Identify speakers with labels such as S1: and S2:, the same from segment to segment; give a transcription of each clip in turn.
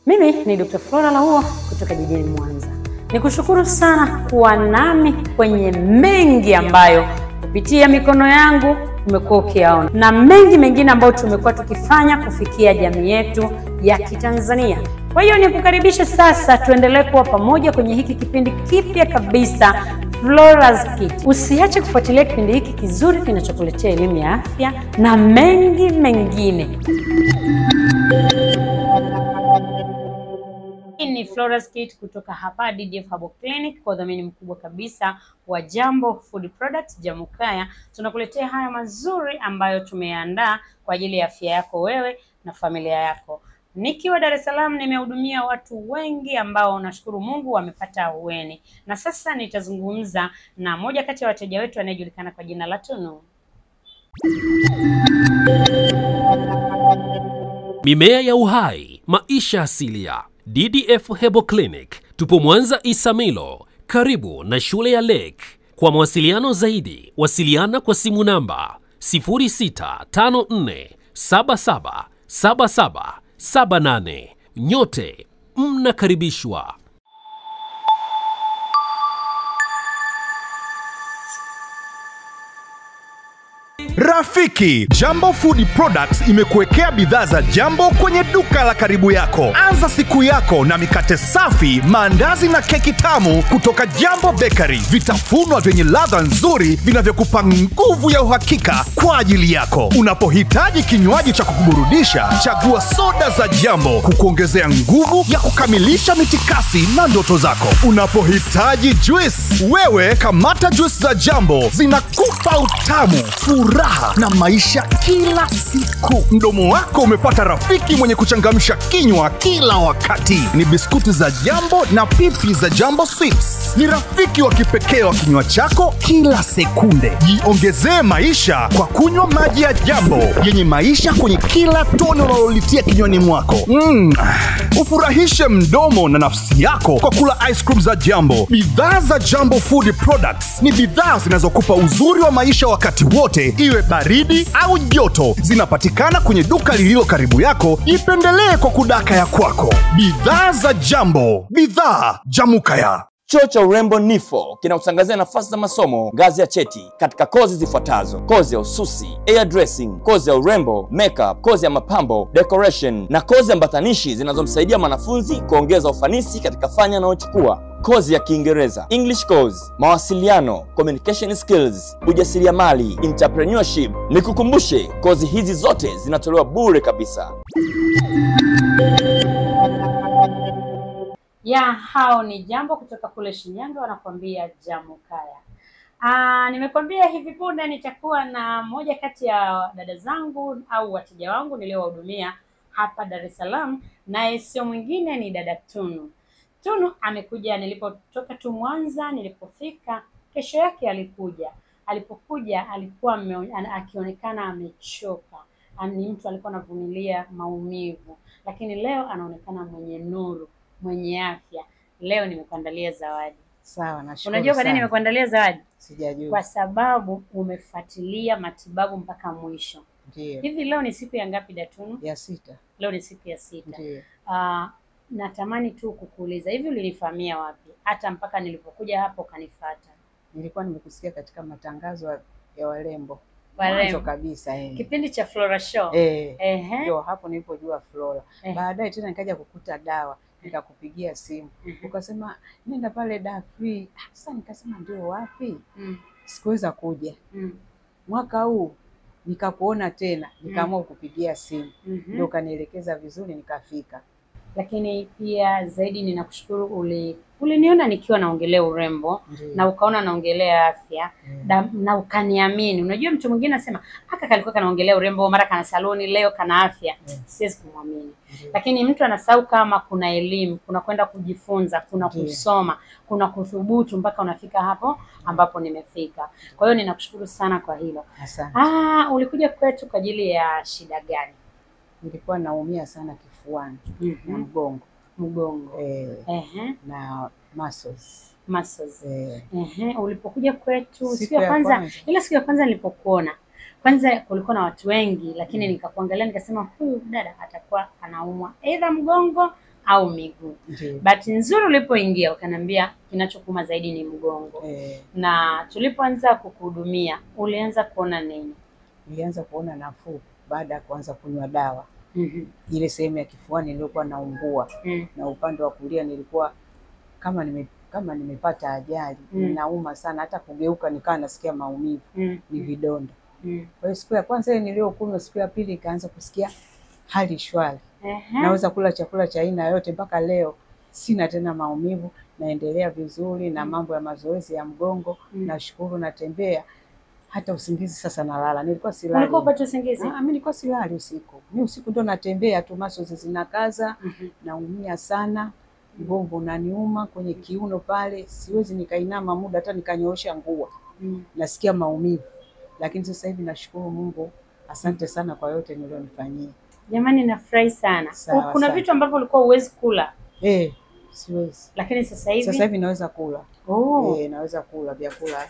S1: Mimi ni Dr. Flora Lauo kutoka jijini Mwanza. Nikushukuru sana kuwa nami kwenye mengi ambayo kupitia mikono yangu umekuwa ukiyaona, na mengi mengine ambayo tumekuwa tukifanya kufikia jamii yetu ya Kitanzania. Kwa hiyo nikukaribisha sasa tuendelee kuwa pamoja kwenye hiki kipindi kipya kabisa, Flora's Kit. Usiache kufuatilia kipindi hiki kizuri kinachokuletea elimu ya afya na mengi mengine. Ni Flora's Kit kutoka hapa DDF Herbal Clinic kwa dhamini mkubwa kabisa wa Jambo Food Products Jamukaya. Tunakuletea haya mazuri ambayo tumeandaa kwa ajili ya afya yako wewe na familia yako. Nikiwa Dar es Salaam nimehudumia watu wengi ambao nashukuru Mungu wamepata ahueni. Na sasa nitazungumza na moja kati ya wateja wetu anayejulikana kwa jina la Tunu.
S2: Mimea ya uhai, maisha asilia. DDF Herbal Clinic. Tupo Mwanza Isamilo, karibu na shule ya Lake. Kwa mawasiliano zaidi, wasiliana kwa simu namba 0654777778. Nyote mnakaribishwa.
S3: Rafiki, Jambo Food Products imekuwekea bidhaa za Jambo kwenye duka la karibu yako. Anza siku yako na mikate safi, maandazi na keki tamu kutoka Jambo Bakery. Vitafunwa vyenye ladha nzuri vinavyokupa nguvu ya uhakika kwa ajili yako. Unapohitaji kinywaji cha kukuburudisha, chagua soda za Jambo kukuongezea nguvu ya kukamilisha mitikasi na ndoto zako. Unapohitaji juice, wewe kamata juice za Jambo, zinakupa utamu, furaha na maisha kila siku. Mdomo wako umepata rafiki mwenye kuchangamsha kinywa kila wakati. Ni biskuti za Jambo na pipi za Jambo Sweets. Ni rafiki wa kipekee wa kinywa chako kila sekunde. Jiongezee maisha kwa kunywa maji ya Jambo yenye maisha kwenye kila tone unalolitia kinywani mwako. Ufurahishe mdomo na nafsi yako kwa kula ice cream za Jambo. Bidhaa za Jambo Food Products ni bidhaa zinazokupa uzuri wa maisha wakati wote, iwe baridi au joto. Zinapatikana kwenye duka lililo karibu yako. Ipendelee kwa kudaka ya kwako. Bidhaa za Jambo, bidhaa Jamukaya.
S4: Chuo cha urembo Nifo kinakutangazia nafasi za masomo ngazi ya cheti katika kozi zifuatazo: kozi ya ususi, hairdressing, kozi ya urembo, makeup, kozi ya mapambo, decoration na kozi ambatanishi zinazomsaidia mwanafunzi kuongeza ufanisi katika fani anayochukua. Kozi ya Kiingereza, English course, mawasiliano, communication skills, ujasiriamali, entrepreneurship. Nikukumbushe, kozi hizi zote zinatolewa bure kabisa.
S1: Hao ni Jambo kutoka kule Shinyanga wanakuambia Jamukaya. Nimekwambia hivi punde nitakuwa na moja kati ya dada zangu au wateja wangu niliowahudumia hapa Dar es Salaam, naye sio mwingine ni dada Tunu. Tunu amekuja nilipotoka tu Mwanza. Nilipofika kesho yake alikuja. Alipokuja alikuwa akionekana amechoka. Ni mtu alikuwa anavumilia maumivu, lakini leo anaonekana mwenye nuru, mwenye afya. Leo nimekuandalia zawadi.
S5: Sawa, nashukuru.
S1: Unajua kwa nini nimekuandalia zawadi?
S5: Sijajua.
S1: Kwa sababu umefuatilia matibabu mpaka mwisho.
S5: Ndiyo.
S1: Hivi leo ni siku ya ngapi Datunu?
S5: Ya 6.
S1: Leo ni siku ya 6.
S5: Ndiyo.
S1: Natamani tu kukuuliza, hivi ulinifahamia wapi hata mpaka nilipokuja hapo ukanifuata?
S5: Nilikuwa nimekusikia katika matangazo ya warembo.
S1: Mwanzo
S5: kabisa
S1: kipindi cha Flora Show.
S5: Ndio hapo nilipojua Flora. Baadaye tena nikaja kukuta dawa, nikakupigia simu. Ukasema nenda pale Da Free. Sasa nikasema ndio wapi? Sikuweza kuja. Mwaka huu nikakuona tena, nikaamua kukupigia simu. Ndio kanielekeza vizuri nikafika.
S1: Lakini pia zaidi ninakushukuru uliniona nikiwa naongelea urembo. Na ukaona naongelea afya. Na ukaniamini. Unajua mtu mwingine anasema haka kalikuwa kanaongelea urembo, mara kana saloni, leo kana afya. Siwezi kumwamini. Lakini mtu anasahau kama kuna elimu, kuna kwenda kujifunza, kuna kusoma, kuna kuthubutu mpaka unafika hapo ambapo nimefika. Kwa hiyo ninakushukuru sana kwa hilo.
S5: Asante.
S1: Ulikuja kwetu kwa ajili ya shida gani?
S5: Nilikuwa naumia sana kifuani na mgongo. Na muscles.
S1: Ulipokuja kwetu siku ya kwanza, ile siku ya kwanza nilipokuona, kwanza kulikuwa na watu wengi, lakini nikakuangalia nikasema huyu dada atakuwa anaumwa either mgongo au miguu.
S5: Ndiyo.
S1: Bahati nzuri ulipoingia ukaniambia kinachokuuma zaidi ni mgongo. Na tulipoanza kukuhudumia ulianza kuona nini?
S5: Nilianza kuona nafuu baada ya kuanza kunywa dawa. Ile sehemu ya kifuani nilikuwa naungua na upande wa kulia nilikuwa kama nimepata ajali, ninauma sana, hata kugeuka nikawa nasikia maumivu, ni vidonda. Kwa hiyo siku ya kwanza ile niliyokunywa, siku ya pili nikaanza kusikia hali shwari. Naweza kula chakula cha aina yote, mpaka leo sina tena maumivu, naendelea vizuri na mambo ya mazoezi ya mgongo. Nashukuru, natembea, hata usingizi sasa nalala. Nilikuwa silali.
S1: Ulikuwa upate usingizi?
S5: Mimi nilikuwa silali usiku. Mimi usiku ndo natembea tu, muscles zinakaza, naumia sana, mgongo unaniuma kwenye kiuno pale, siwezi nikainama muda hata nikanyoosha nguo. Nasikia maumivu. Lakini sasa hivi nashukuru Mungu, asante sana kwa yote nilionifanyia.
S1: Jamani, nafurahi sana.
S5: Sawa,
S1: kuna vitu ambavyo ulikuwa huwezi kula.
S5: Siwezi.
S1: Lakini sasa hivi
S5: naweza kula. Naweza kula vyakula,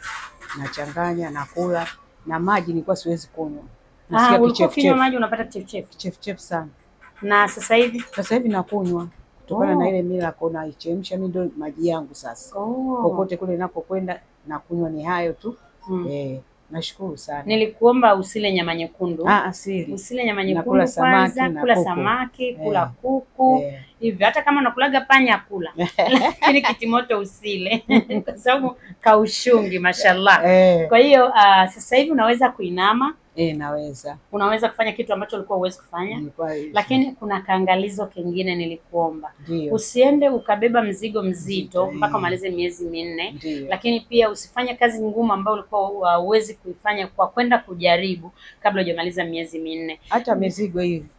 S5: nachanganya na kula, na maji nilikuwa siwezi kunywa.
S1: Ulikuwa ukinywa maji unapata kichefuchefu
S5: sana.
S1: Na sasa hivi
S5: nakunywa kutokana na ile Miracle na ichemsha, mimi ndio maji yangu sasa. Kokote kule ninapokwenda nakunywa ni hayo tu. Nashukuru sana.
S1: Nilikuomba usile nyama nyekundu.
S5: Asili.
S1: Usile nyama nyekundu kwanza, kula samaki, kula kuku. Hivyo hata kama unakulaga panya kula. Lakini kitimoto usile. Kwa sababu kaushungi mashallah. Kwa hiyo sasa hivi unaweza kuinama.
S5: Naweza.
S1: Unaweza kufanya kitu ambacho ulikuwa huwezi kufanya. Lakini kuna kaangalizo kingine nilikuomba. Usiende ukabeba mzigo mzito mpaka umalize miezi 4. Lakini pia usifanye kazi ngumu ambayo ulikuwa huwezi kuifanya kwa kwenda kujaribu kabla hujamaliza miezi 4.
S5: Hata mizigo hivi.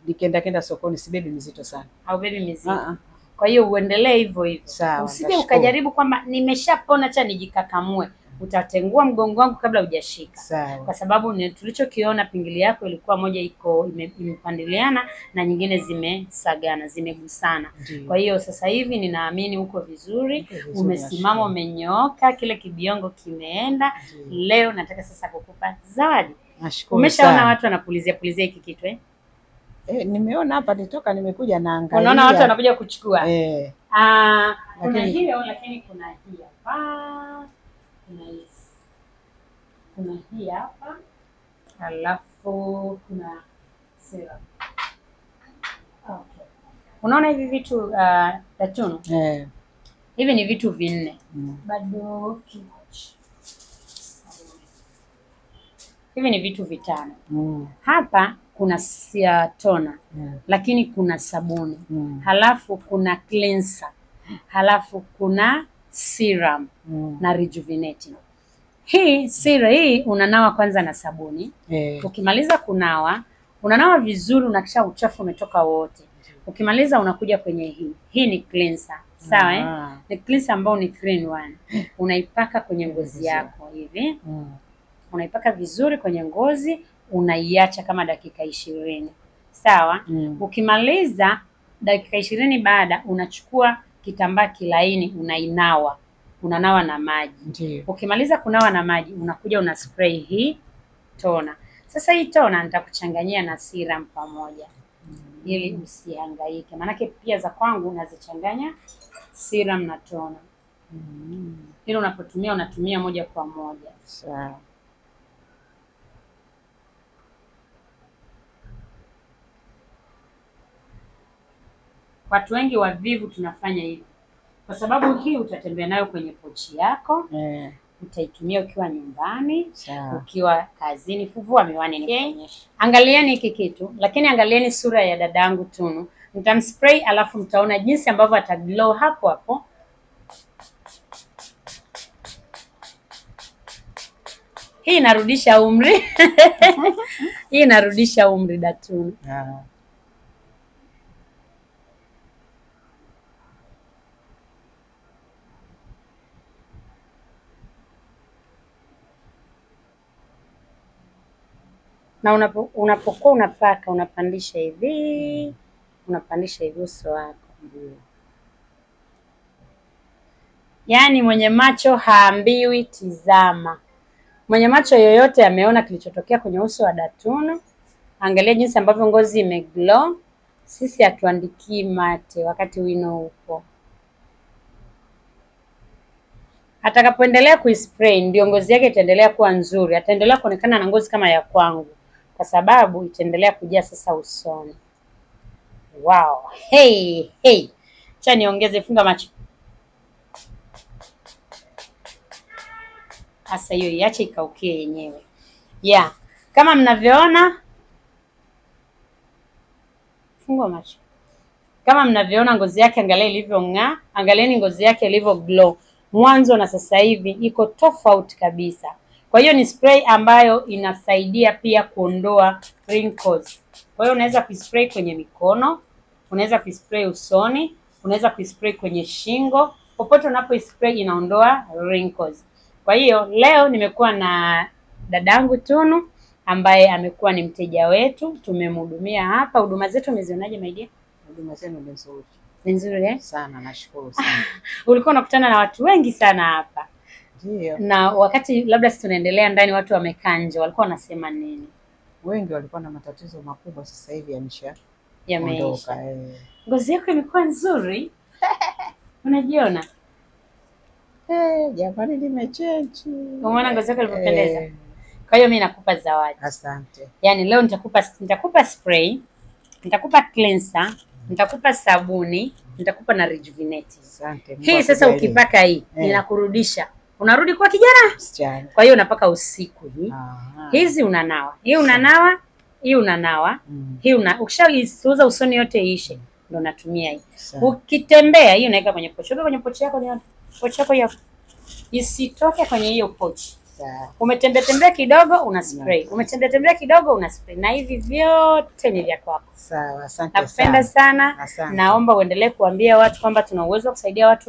S5: Nikienda sokoni sibebi mizito sana.
S1: Haubebi mizito. Kwa hiyo uendelee hivyo hivyo. Usije ukajaribu kwamba nimeshapona cha nijikakamue. Utatengua mgongo wangu kabla hujashika. Kwa sababu tulichokiona pingili yako ilikuwa moja imepandiliana na nyingine zimesagana, zimegusana. Kwa hiyo sasa hivi ninaamini uko vizuri, umesimama, umenyooka, kile kibiongo kimeenda. Leo nataka sasa kukupa zawadi. Umeshaona watu wanapulizia hiki kitu
S5: nimeona hapa nitoka nimekuja naangalia.
S1: Unaona watu wanakuja kuchukua. Kuna hiyo, lakini kuna hii hapa. Kuna hii hapa. Alafu kuna syrup. Unaona hivi vitu Datuno? Hivi ni vitu 4. Bado hivi ni vitu 5. Hapa kuna tona, lakini kuna sabuni, halafu kuna cleanser, halafu kuna serum na rejuvenating. Hii serum hii unanawa kwanza na sabuni. Ukimaliza kunawa, unanawa vizuri, unakisha uchafu umetoka wote. Ukimaliza unakuja kwenye hii. Hii ni cleanser. Sawa Ni cleanser ambao ni 3-in-1. Unaipaka kwenye ngozi yako hivi. Unaipaka vizuri kwenye ngozi, unaiacha kama dakika 20. Sawa? Ukimaliza dakika 20 baada unachukua kitambaa kilaini unainawa. Unanawa na maji. Ukimaliza kunawa na maji unakuja una spray hii tona. Sasa hii tona nitakuchanganyia na serum pamoja. Ili usihangaike. Maana pia za kwangu unazichanganya serum na tona. Ili unapotumia unatumia moja kwa moja.
S5: Sawa.
S1: Watu wengi wavivu tunafanya hivi. Kwa sababu hii utatembea nayo kwenye pochi yako. Utaitumia ukiwa nyumbani, ukiwa kazini. Fuvua miwani nikuonyeshe. Angalieni hiki kitu, lakini angalieni sura ya dadangu Tunu. Nitamspray alafu mtaona jinsi ambavyo ataglow hapo hapo. Hii inarudisha umri. Hii inarudisha umri Datuno. Na unapokuwa unapaka unapandisha hivi, uso wako. Yaani mwenye macho haambiwi tizama. Mwenye macho yoyote ameona kilichotokea kwenye uso wa Datuno. Angalia jinsi ambavyo ngozi imeglow. Sisi hatuandikii mate wakati wino upo. Atakapoendelea kuispray ndio ngozi yake itaendelea kuwa nzuri. Ataendelea kuonekana na ngozi kama ya kwangu kwa sababu itaendelea kujaa sasa usoni. Wow. Hey. Acha niongeze, funga macho. Sasa hiyo iache ikaukie yenyewe. Yeah. Kama mnavyoona, fungua macho. Kama mnavyoona ngozi yake, angalia ilivyong'aa, angalieni ngozi yake ilivyo glow. Mwanzo na sasa hivi iko tofauti kabisa. Kwa hiyo ni spray ambayo inasaidia pia kuondoa wrinkles. Kwa hiyo unaweza kuspray kwenye mikono, unaweza kuspray usoni, unaweza kuspray kwenye shingo, popote unapospray inaondoa wrinkles. Kwa hiyo leo nimekuwa na dadangu Tunu ambaye amekuwa ni mteja wetu, tumemhudumia hapa. Huduma zetu umezionaje my dear?
S5: Huduma zenu ni nzuri.
S1: Ni nzuri eh?
S5: Sana, nashukuru sana.
S1: Ulikuwa unakutana na watu wengi sana hapa.
S5: Ndio.
S1: Na wakati labda sisi tunaendelea ndani, watu wamekaa nje, walikuwa wanasema nini?
S5: Wengi walikuwa na matatizo makubwa, sasa hivi
S1: yameisha. Ngozi yako imekuwa nzuri. Unajiona?
S5: Jamani nimechange.
S1: Umeona ngozi yako ilipopendeza? Kwa hiyo mimi nakupa zawadi.
S5: Asante.
S1: Yaani leo nitakupa spray, nitakupa cleanser, nitakupa sabuni, nitakupa na rejuvenate.
S5: Asante.
S1: Hii sasa ukipaka hii inakurudisha. Unarudi kwa kijana
S5: msichana. Kwa
S1: hiyo unapaka usiku hii. Hizi unanawa. Hii unanawa, hii unanawa. Hii ukishaiuza usoni yote iishe, ndio natumia hii. Ukitembea hii unaweka kwenye pochi. Kwenye pochi yako ni pochi yako hiyo. Isitoke kwenye hiyo pochi. Umetembea kidogo una spray. Umetembea kidogo una spray. Na hivi vyote ni vya kwako.
S5: Sawa, asante sana.
S1: Nakupenda sana. Naomba uendelee kuambia watu kwamba tuna uwezo wa kusaidia watu